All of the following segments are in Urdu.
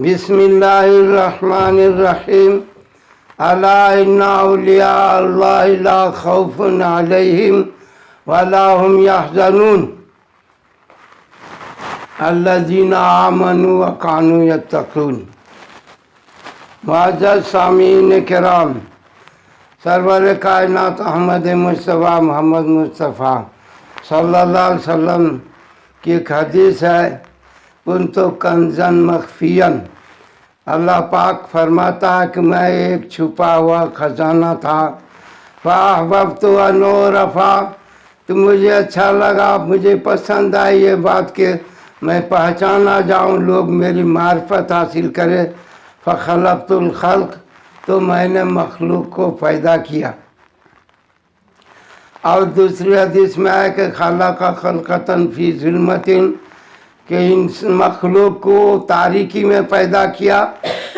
بسم اللہ الرحمن الرحیم الا ان اولیاء اللہ لا خوف علیہم ولا هم يحزنون الذین آمنوا وکانوا یتقون۔ معزز سامعین کرام، سرور کائنات احمد مصطفیٰ محمد مصطفیٰ صلی اللہ علیہ وسلم کی ایک حدیث ہے، کنتو کنزا مخفیا۔ اللہ پاک فرماتا ہے کہ میں ایک چھپا ہوا خزانہ تھا، فاحببت ان اعرف، تو مجھے اچھا لگا، مجھے پسند آئی یہ بات کہ میں پہچانا جاؤں، لوگ میری معرفت حاصل کرے، فخلقت الخلق، تو میں نے مخلوق کو پیدا کیا۔ اور دوسری حدیث میں ہے کہ خلق خلقتاً فی ظلمۃ، کہ ان مخلوق کو تاریکی میں پیدا کیا،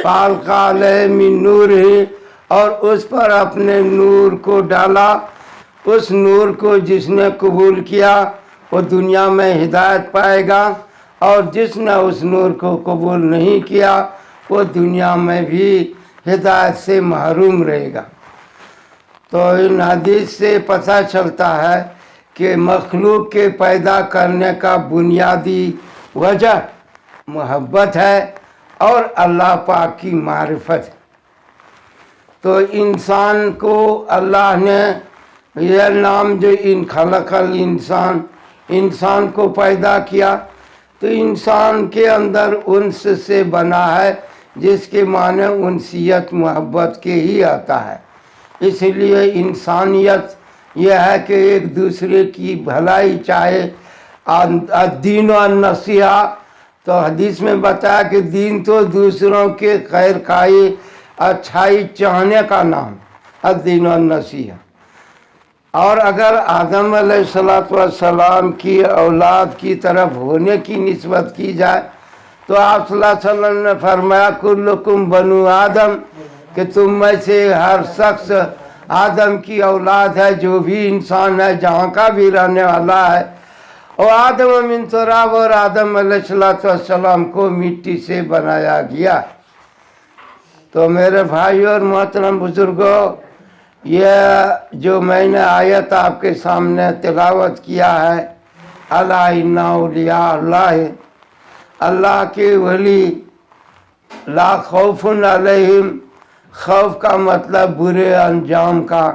فالقی علیہ من نورہ، اور اس پر اپنے نور کو ڈالا۔ اس نور کو جس نے قبول کیا وہ دنیا میں ہدایت پائے گا، اور جس نے اس نور کو قبول نہیں کیا وہ دنیا میں بھی ہدایت سے محروم رہے گا۔ تو ان حدیث سے پتہ چلتا ہے کہ مخلوق کے پیدا کرنے کا بنیادی وجہ محبت ہے اور اللہ پاک کی معرفت ہے۔ تو انسان کو اللہ نے یہ نام جو ان خلق الانسان، انسان کو پیدا کیا، تو انسان کے اندر انس سے بنا ہے، جس کے معنی انسیت محبت کے ہی آتا ہے۔ اس لیے انسانیت یہ ہے کہ ایک دوسرے کی بھلائی چاہے۔ الدین والنصیحہ، تو حدیث میں بتایا کہ دین تو دوسروں کے خیر خواہی اچھائی چاہنے کا نام، الدین والنصیحہ۔ اور اگر آدم علیہ السلام کی اولاد کی طرف ہونے کی نسبت کی جائے تو آپ صلی اللہ علیہ وسلم نے فرمایا کلکم بنو آدم، کہ تم میں سے ہر شخص آدم کی اولاد ہے، جو بھی انسان ہے، جہاں کا بھی رہنے والا ہے۔ اور آدم من تراب، اور آدم علیہ السلام کو مٹی سے بنایا گیا۔ تو میرے بھائی اور محترم بزرگوں، یہ جو میں نے آیت آپ کے سامنے تلاوت کیا ہے، الا ان اولیاء اللہ، اللہ کے ولی، لا خوف علیہم، خوف کا مطلب برے انجام کا،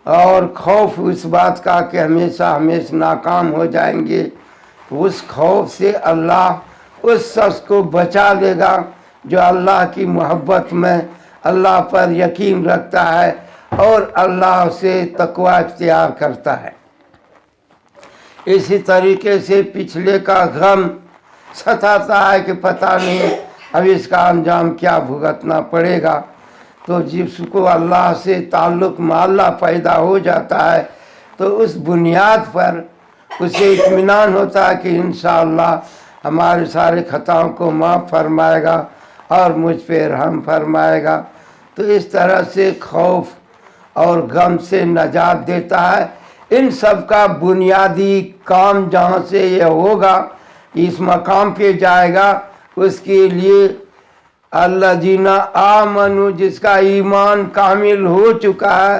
اور خوف اس بات کا کہ ہمیشہ ہمیشہ ناکام ہو جائیں گے، اس خوف سے اللہ اس شخص کو بچا لے گا جو اللہ کی محبت میں اللہ پر یقین رکھتا ہے اور اللہ سے تقوی اختیار کرتا ہے۔ اسی طریقے سے پچھلے کا غم ستاتا ہے کہ پتہ نہیں اب اس کا انجام کیا بھگتنا پڑے گا، تو جس کو اللہ سے تعلق معلّہ پیدا ہو جاتا ہے تو اس بنیاد پر اسے اطمینان ہوتا ہے کہ انشاءاللہ ہمارے سارے خطاؤں کو معاف فرمائے گا اور مجھ پہ رحم فرمائے گا۔ تو اس طرح سے خوف اور غم سے نجات دیتا ہے۔ ان سب کا بنیادی کام جہاں سے یہ ہوگا، اس مقام پہ جائے گا، اس کے لیے الذین آمنوا، جس کا ایمان کامل ہو چکا ہے،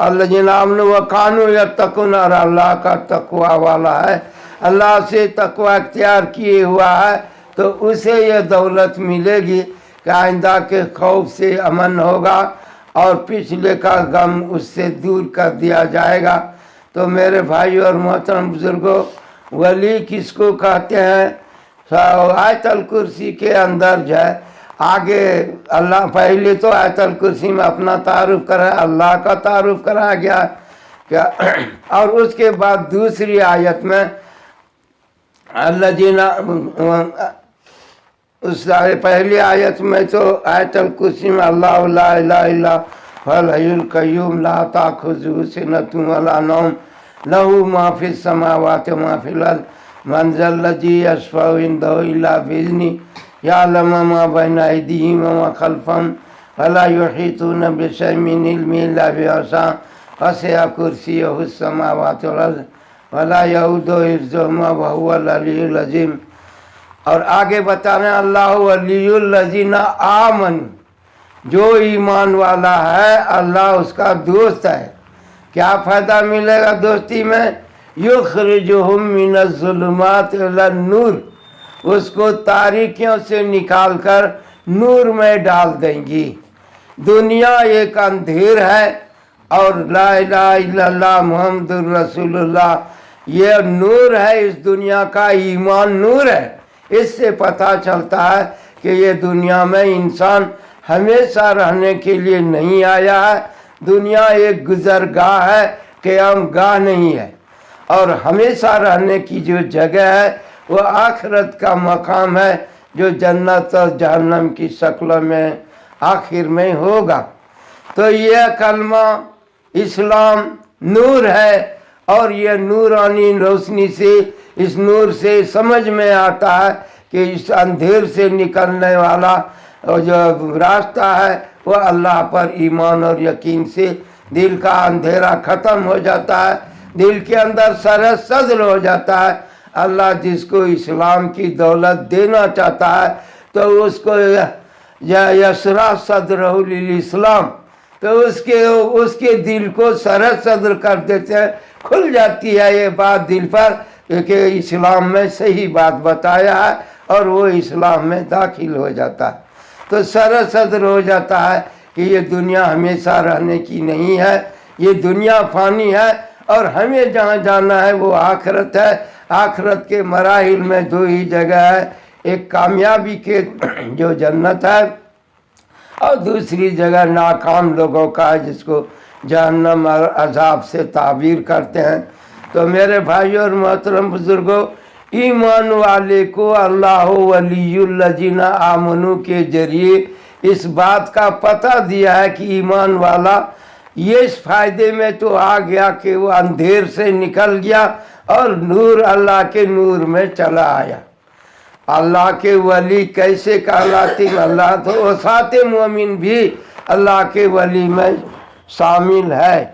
الذین آمنوا وکانوا یتقون، اور اللہ کا تقوی والا ہے، اللہ سے تقوی اختیار کیے ہوا ہے، تو اسے یہ دولت ملے گی کہ آئندہ کے خوف سے امن ہوگا اور پچھلے کا غم اس سے دور کر دیا جائے گا۔ تو میرے بھائی اور محترم بزرگوں، ولی کس کو کہتے ہیں؟ آیت الکرسی کے اندر جو ہے آگے اللہ، پہلے تو آیت الکرسی میں اپنا تعارف کرا، اللہ کا تعارف کرا گیا، اور اس کے بعد دوسری آیت میں الذین، اس پہلی آیت میں تو آیت الکرسی میں اللہ لا الہ الا هو الحی القیوم لا تأخذہ سنۃ ولا نوم لہ ما فی السماوات وما فی الارض من ذا الذی یشفع عنده الا بإذنہ یعلم ما بین ایدیہم وما خلفہم ولا یحیطون بشیء من علمہ الا بما شاء وسع کرسیہ السماوات والارض ولا یئودہ حفظہما وہو العلی العظیم۔ اور آگے بتا رہے ہیں اللہ ولی الذین آمنوا، جو ایمان والا ہے اللہ اس کا دوست ہے۔ کیا فائدہ ملے گا دوستی میں؟ یخرجہم من الظلمات الی النور، اس کو تاریکیوں سے نکال کر نور میں ڈال دیں گی۔ دنیا ایک اندھیر ہے اور لا الہ الا اللہ محمد رسول اللہ یہ نور ہے، اس دنیا کا ایمان نور ہے۔ اس سے پتہ چلتا ہے کہ یہ دنیا میں انسان ہمیشہ رہنے کے لیے نہیں آیا ہے، دنیا ایک گزرگاہ ہے، قیام گاہ نہیں ہے، اور ہمیشہ رہنے کی جو جگہ ہے وہ آخرت کا مقام ہے، جو جنت اور جہنم کی شکل میں آخر میں ہوگا۔ تو یہ کلمہ اسلام نور ہے، اور یہ نورانی روشنی سے، اس نور سے سمجھ میں آتا ہے کہ اس اندھیر سے نکلنے والا جو راستہ ہے وہ اللہ پر ایمان اور یقین سے دل کا اندھیرا ختم ہو جاتا ہے، دل کے اندر سرح صدر ہو جاتا ہے۔ اللہ جس کو اسلام کی دولت دینا چاہتا ہے تو اس کو یسرا صدرہ للاسلام، تو اس کے دل کو سرح صدر کر دیتے ہیں، کھل جاتی ہے یہ بات دل پر کہ اسلام میں صحیح بات بتایا ہے، اور وہ اسلام میں داخل ہو جاتا ہے۔ تو سرح صدر ہو جاتا ہے کہ یہ دنیا ہمیشہ رہنے کی نہیں ہے، یہ دنیا فانی ہے، اور ہمیں جہاں جانا ہے وہ آخرت ہے۔ آخرت کے مراحل میں دو ہی جگہ ہے، ایک کامیابی کے جو جنت ہے، اور دوسری جگہ ناکام لوگوں کا ہے جس کو جہنم اور عذاب سے تعبیر کرتے ہیں۔ تو میرے بھائیوں اور محترم بزرگوں، ایمان والے کو اللہ ولی الذین آمنوا کے ذریعے اس بات کا پتہ دیا ہے کہ ایمان والا یہ اس فائدے میں تو آ گیا کہ وہ اندھیر سے نکل گیا اور نور اللہ کے نور میں چلا آیا۔ اللہ کے ولی کیسے کہلاتے ہیں؟ اللہ تو وسعت مومن بھی اللہ کے ولی میں شامل ہے۔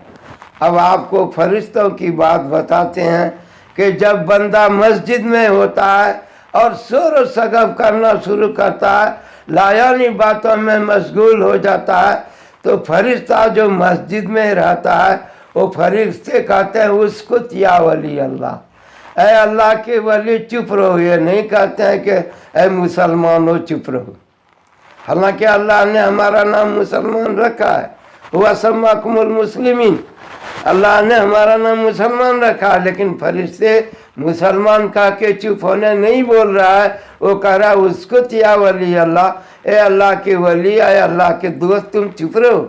اب آپ کو فرشتوں کی بات بتاتے ہیں کہ جب بندہ مسجد میں ہوتا ہے اور شور و شگف کرنا شروع کرتا ہے، لایانی باتوں میں مشغول ہو جاتا ہے، تو فرشتہ جو مسجد میں رہتا ہے وہ فرشتے کہتے ہیں اسکت یا ولی اللہ، اے اللہ کے ولی چپ رہو۔ یہ نہیں کہتے ہیں کہ اے مسلمانوں چپ رہو، حالانکہ اللہ نے ہمارا نام مسلمان رکھا ہے، وَسَمَّاكُمُ الْمُسْلِمِينَ، اللہ نے ہمارا نام مسلمان رکھا ہے، لیکن فرشتے مسلمان کہہ کے چپ ہونے نہیں بول رہا ہے، وہ کہہ رہا ہے اسکت یا ولی اللہ، اے اللہ کے ولی، اے اللہ کے دوست تم چپ رہو۔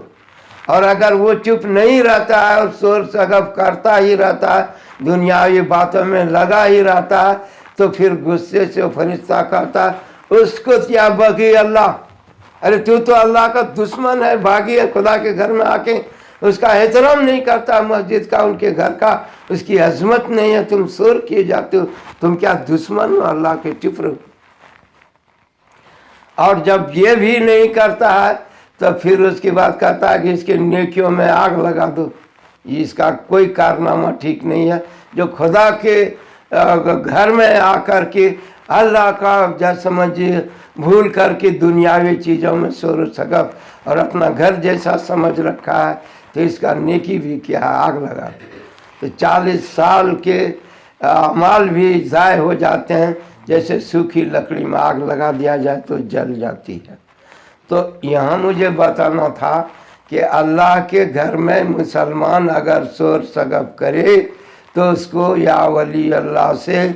اور اگر وہ چپ نہیں رہتا ہے اور شور شگف کرتا ہی رہتا ہے، دنیاوی باتوں میں لگا ہی رہتا ہے، تو پھر غصے سے فرشتہ کہتا ہے اسکت یا بغی اللہ، ارے تو اللہ کا دشمن ہے، بھاگی ہے خدا کے گھر میں آ کے اس کا احترام نہیں کرتا، مسجد کا، ان کے گھر کا، اس کی عظمت نہیں ہے، تم شور کیے جاتے ہو، تم کیا دشمن ہو اللہ کے؟ چپ رہو۔ اور جب یہ بھی نہیں کرتا ہے تو پھر اس کے بعد کہتا ہے کہ اس کے نیکیوں میں آگ لگا دو، اس کا کوئی کارنامہ ٹھیک نہیں ہے۔ جو خدا کے گھر میں آ کر کے اللہ کا سمجھے بھول کر کے دنیاوی چیزوں میں شور و شگف اور اپنا گھر جیسا سمجھ رکھا ہے، تو اس کا نیکی بھی کیا ہے، آگ لگا دو۔ تو 40 سال کے اعمال بھی ضائع ہو جاتے ہیں، جیسے سوکھی لکڑی میں آگ لگا دیا جائے تو جل جاتی ہے۔ تو یہاں مجھے بتانا تھا کہ اللہ کے گھر میں مسلمان اگر شور شگف کرے تو اس کو یا ولی اللہ سے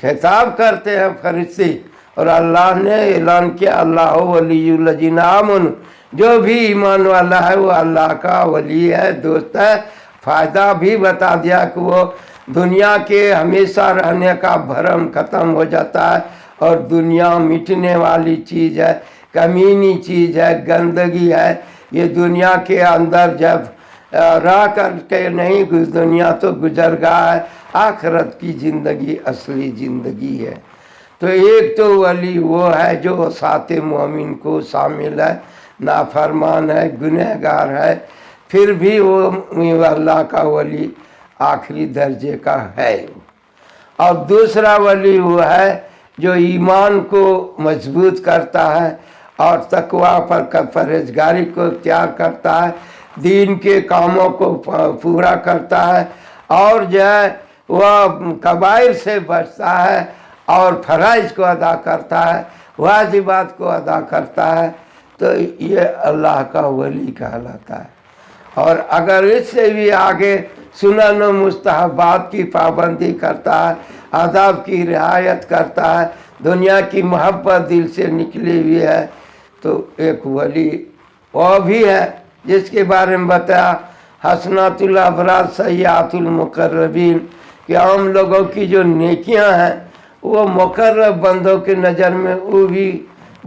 خطاب کرتے ہیں فرشتے، اور اللہ نے اعلان کیا اللہ ولی الذین آمنوا، جو بھی ایمان والا ہے وہ اللہ کا ولی ہے، دوست ہے۔ فائدہ بھی بتا دیا کہ وہ دنیا کے ہمیشہ رہنے کا بھرم ختم ہو جاتا ہے، اور دنیا مٹنے والی چیز ہے، کمینی چیز ہے، گندگی ہے۔ یہ دنیا کے اندر جب رہ کر کے نہیں، دنیا تو گزرگاہ ہے، آخرت کی زندگی اصلی زندگی ہے۔ تو ایک تو ولی وہ ہے جو وسعت مومن کو شامل ہے، نافرمان ہے، گنہگار ہے، پھر بھی وہ اللہ کا ولی آخری درجے کا ہے۔ اور دوسرا ولی وہ ہے جو ایمان کو مضبوط کرتا ہے اور تقویٰ پر پرہیزگاری کو اختیار کرتا ہے، دین کے کاموں کو پورا کرتا ہے، اور جو ہے وہ کبائر سے بچتا ہے اور فرائض کو ادا کرتا ہے، واجبات کو ادا کرتا ہے، تو یہ اللہ کا ولی کہلاتا ہے۔ اور اگر اس سے بھی آگے سنن و مستحبات کی پابندی کرتا ہے، آداب کی رعایت کرتا ہے، دنیا کی محبت دل سے نکلی ہوئی ہے، تو ایک ولی وہ بھی ہے جس کے بارے میں بتایا حسنات الابرار سیئات المقربین، کہ عام لوگوں کی جو نیکیاں ہیں وہ مقرب بندوں کے نظر میں وہ بھی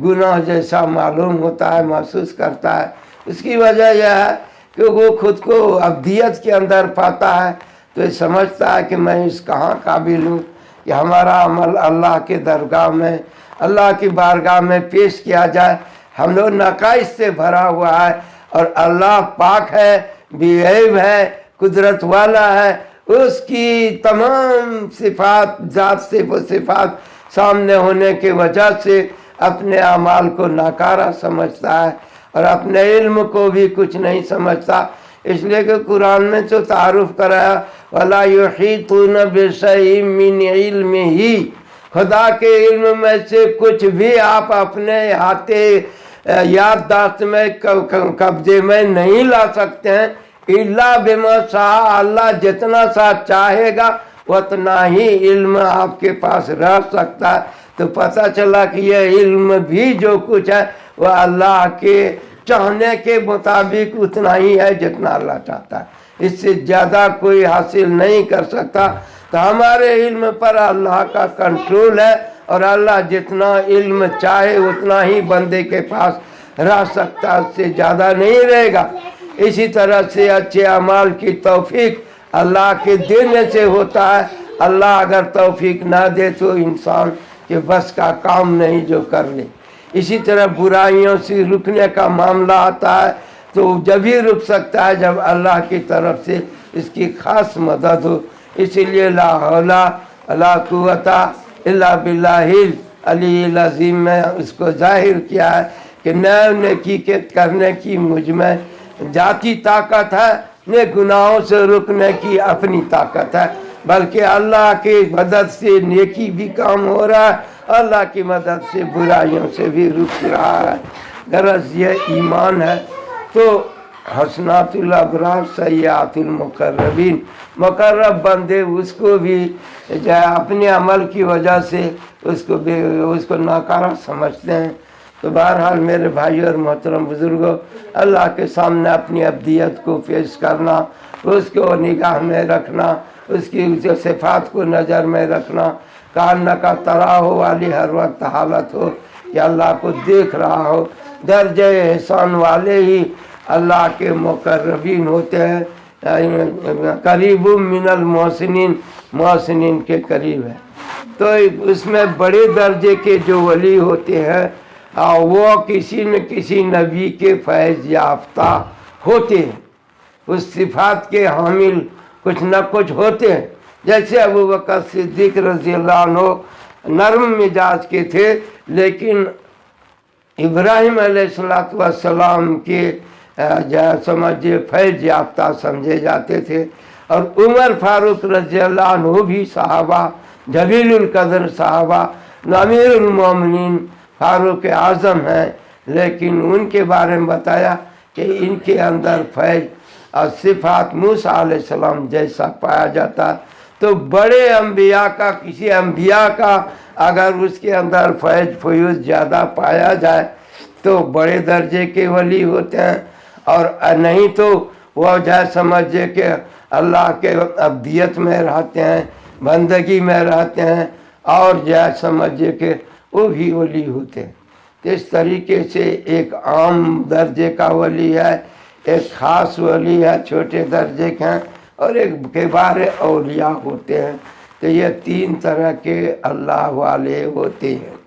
گناہ جیسا معلوم ہوتا ہے، محسوس کرتا ہے۔ اس کی وجہ یہ ہے کہ وہ خود کو ابدیت کے اندر پاتا ہے، تو یہ سمجھتا ہے کہ میں اس کہاں قابل ہوں کہ ہمارا عمل اللہ کے درگاہ میں، اللہ کی بارگاہ میں پیش کیا جائے۔ ہم لوگ نقائص سے بھرا ہوا ہے، اور اللہ پاک ہے، بے عیب ہے، قدرت والا ہے، اس کی تمام صفات، ذات سے وہ صفات سامنے ہونے کی وجہ سے اپنے اعمال کو ناکارہ سمجھتا ہے، اور اپنے علم کو بھی کچھ نہیں سمجھتا۔ اس لیے کہ قرآن میں تو تعارف کرایا وَلَا يُحِيطُونَ بِشَيْءٍ مِّنْ عِلْمِهِ، خدا کے علم میں سے کچھ بھی آپ اپنے احاطے یادداشت میں قبضے میں نہیں لا سکتے ہیں، اِلَّا بِمَا شَاءَ، اللہ جتنا سا چاہے گا اتنا ہی علم آپ کے پاس رہ سکتا ہے۔ تو پتہ چلا کہ یہ علم بھی جو کچھ ہے وہ اللہ کے چاہنے کے مطابق اتنا ہی ہے جتنا اللہ چاہتا ہے، اس سے زیادہ کوئی حاصل نہیں کر سکتا۔ تو ہمارے علم پر اللہ کا کنٹرول ہے، اور اللہ جتنا علم چاہے اتنا ہی بندے کے پاس رہ سکتا ہے، اس سے زیادہ نہیں رہے گا۔ اسی طرح سے اچھے اعمال کی توفیق اللہ کے دینے سے ہوتا ہے۔ اللہ اگر توفیق نہ دے تو انسان کے بس کا کام نہیں جو کر لے۔ اسی طرح برائیوں سے رکنے کا معاملہ آتا ہے تو جب ہی رک سکتا ہے جب اللہ کی طرف سے اس کی خاص مدد ہو۔ اسی لیے لا حول ولا قوت الا باللہ العلی العظیم میں اس کو ظاہر کیا ہے کہ نہ نیکی کے کرنے کی مجھ میں ذاتی طاقت ہے، نہ گناہوں سے رکنے کی اپنی طاقت ہے، بلکہ اللہ کی مدد سے نیکی بھی کام ہو رہا ہے، اللہ کی مدد سے برائیوں سے بھی رک رہا ہے۔ غرض یہ ایمان ہے۔ تو حسنات الابرار سیئات المقربین، مقرب بندے اس کو بھی جو ہے اپنے عمل کی وجہ سے اس کو ناکارہ سمجھتے ہیں۔ تو بہرحال میرے بھائی اور محترم بزرگوں، اللہ کے سامنے اپنی ابدیت کو پیش کرنا، اس کو نگاہ میں رکھنا، اس کی صفات کو نظر میں رکھنا، کانہ کا تراہ والی ہر وقت حالت ہو کہ اللہ کو دیکھ رہا ہو۔ درجہ احسان والے ہی اللہ کے مقربین ہوتے ہیں، قریب من المحسنین، محسنین کے قریب ہے۔ تو اس میں بڑے درجے کے جو ولی ہوتے ہیں وہ کسی نہ کسی نبی کے فیض یافتہ ہوتے ہیں، اس صفات کے حامل کچھ نہ کچھ ہوتے ہیں۔ جیسے ابوبکر صدیق رضی اللہ عنہ نرم مزاج کے تھے، لیکن ابراہیم علیہ السلام کے سمجھے فیض یافتہ سمجھے جاتے تھے۔ اور عمر فاروق رضی اللہ عنہ بھی صحابہ، جلیل القدر صحابہ، امیر المومنین فاروق اعظم ہیں، لیکن ان کے بارے میں بتایا کہ ان کے اندر فیض اور صفات موسیٰ علیہ السلام جیسا پایا جاتا۔ تو بڑے انبیاء کا، کسی انبیاء کا اگر اس کے اندر فیض زیادہ پایا جائے تو بڑے درجے کے ولی ہوتے ہیں، اور نہیں تو وہ جائے سمجھے کہ اللہ کے ابدیت میں رہتے ہیں، بندگی میں رہتے ہیں، اور جائے سمجھے کہ وہ بھی ولی ہوتے ہیں۔ تو اس طریقے سے ایک عام درجے کا ولی ہے، ایک خاص ولی ہے، چھوٹے درجے کے ہیں، اور ایک کبار اولیاء ہوتے ہیں۔ تو یہ تین طرح کے اللہ والے ہوتے ہیں۔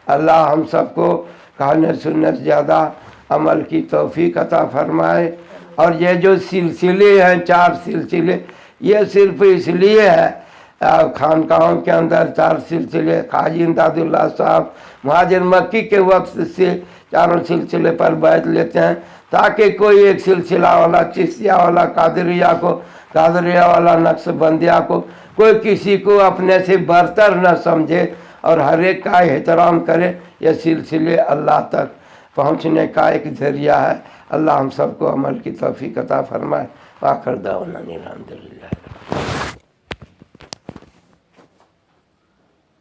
اللہ ہم سب کو کہنے سننے سے زیادہ عمل کی توفیق عطا فرمائے۔ اور یہ جو سلسلے ہیں، 4 سلسلے، یہ صرف اس لیے ہے خانقاہوں کے اندر 4 سلسلے، حاجی امداد اللہ صاحب مہاجر مکی کے وقت سے چاروں سلسلے پر بیعت لیتے ہیں، تاکہ کوئی ایک سلسلہ والا چشتیہ والا قادریہ کو، قادریہ والا نقشبندیہ کو، کوئی کسی کو اپنے سے برتر نہ سمجھے اور ہر ایک کا احترام کرے۔ یہ سلسلے اللہ تک پہنچنے کا ایک ذریعہ ہے۔ اللہ ہم سب کو عمل کی توفیق عطا فرمائے۔ آخر دعوانا الحمدللہ۔